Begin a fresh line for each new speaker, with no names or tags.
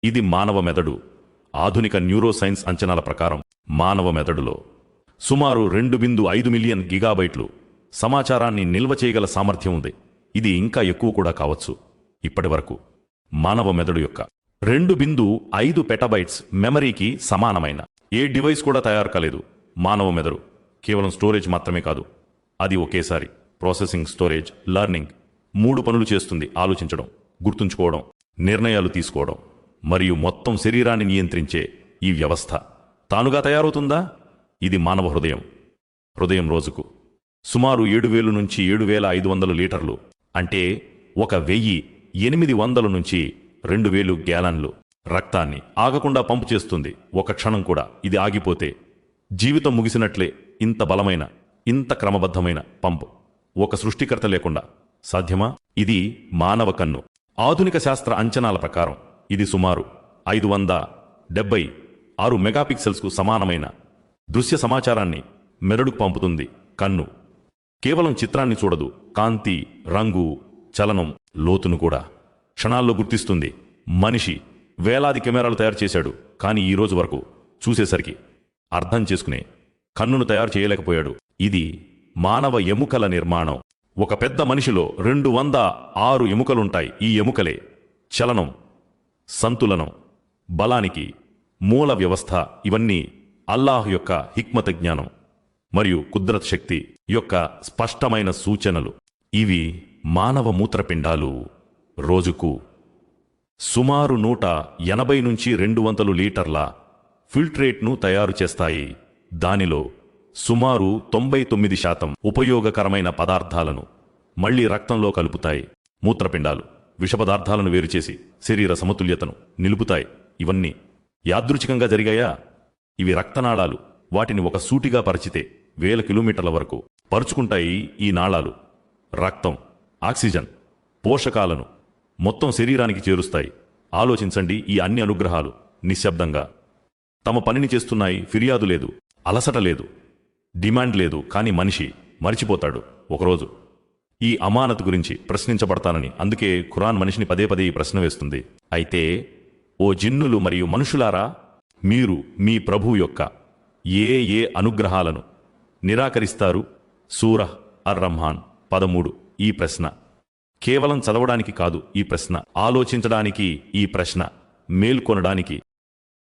ఇది మానవ మెదడు. ఆధునిక న్యూరోసైన్స్ అంచనాల ప్రకారం మానవ మెదడులో సుమారు 2.5 మిలియన్ గిగాబైట్లు సమాచారాన్ని నిల్వ చేయగల సామర్థ్యం ఉంది. ఇది ఇంకా ఎక్కువ కూడా కావచ్చు. ఇప్పటి వరకు మానవ మెదడు యొక్క 2.5 పెటాబైట్స్ మెమరీకి సమానమైన ఏ డివైస్ కూడా తయారు కాలేదు. మానవ మెదడు కేవలం స్టోరేజ్ మాత్రమే కాదు, అది ఒకేసారి ప్రాసెసింగ్, స్టోరేజ్, లర్నింగ్ 3 పనులు చేస్తుంది. ఆలోచించడం, గుర్తుంచుకోవడం, నిర్ణయాలు తీసుకోవడం మరియు మొత్తం శరీరాన్ని నియంత్రించే ఈ వ్యవస్థ తానుగా తయారవుతుందా? ఇది మానవ హృదయం. హృదయం రోజుకు సుమారు 7,000 నుంచి 7,500 లీటర్లు, అంటే 1,800 నుంచి 2,000 గ్యాలన్లు రక్తాన్ని ఆగకుండా పంపు చేస్తుంది. ఒక క్షణం కూడా ఇది ఆగిపోతే జీవితం ముగిసినట్లే. ఇంత బలమైన, ఇంత క్రమబద్ధమైన పంపు ఒక సృష్టికర్త లేకుండా సాధ్యమా? ఇది మానవ కన్ను. ఆధునిక శాస్త్ర అంచనాల ప్రకారం ఇది సుమారు 576 మెగాపిక్సెల్స్కు సమానమైన దృశ్య సమాచారాన్ని మెదడుకు పంపుతుంది. కన్ను కేవలం చిత్రాన్ని చూడదు, కాంతి, రంగు, చలనం, లోతును కూడా క్షణాల్లో గుర్తిస్తుంది. మనిషి వేలాది కెమెరాలు తయారు చేశాడు, కానీ ఈ రోజు వరకు చూసేసరికి అర్థం చేసుకునే కన్నును తయారు చేయలేకపోయాడు. ఇది మానవ ఎముకల నిర్మాణం. ఒక పెద్ద మనిషిలో 206 ఎముకలుంటాయి. ఈ ఎముకలే చలనం, సంతులనం, బలానికి మూల వ్యవస్థ. ఇవన్నీ అల్లాహ్ యొక్క హిక్మత జ్ఞానం మరియు కుద్రత్ శక్తి యొక్క స్పష్టమైన సూచనలు. ఇవి మానవ మూత్రపిండాలు రోజుకు సుమారు 180 నుంచి 200 లీటర్ల ఫిల్ట్రేట్ను తయారు చేస్తాయి. దానిలో సుమారు 99% ఉపయోగకరమైన పదార్థాలను మళ్లీ రక్తంలో కలుపుతాయి. మూత్రపిండాలు విష పదార్థాలను వేరుచేసి శరీర సమతుల్యతను నిలుపుతాయి. ఇవన్నీ యాదృచ్ఛికంగా జరిగాయా? ఇవి రక్తనాళాలు. వాటిని ఒక సూటిగా పరిచితే 1000 కిలోమీటర్ల వరకు పరుచుకుంటాయి. ఈ నాళాలు రక్తం, ఆక్సిజన్, పోషకాలను మొత్తం శరీరానికి చేరుస్తాయి. ఆలోచించండి, ఈ అన్ని అనుగ్రహాలు నిశ్శబ్దంగా తమ పనిని చేస్తున్నాయి. ఫిర్యాదు లేదు, అలసట లేదు, డిమాండ్ లేదు. కానీ మనిషి మరిచిపోతాడు ఒకరోజు ఈ అమానతు గురించి ప్రశ్నించబడతానని. అందుకే ఖురాన్ మనిషిని పదే పదే ఈ ప్రశ్న వేస్తుంది. అయితే ఓ జిన్నులు మరియు మనుషులారా, మీరు మీ ప్రభువు యొక్క ఏ ఏ అనుగ్రహాలను నిరాకరిస్తారు? సూరహ్ అర్-రహ్మాన్ 13. ఈ ప్రశ్న కేవలం చదవడానికి కాదు, ఈ ప్రశ్న ఆలోచించడానికి, ఈ ప్రశ్న మేల్కొనడానికి.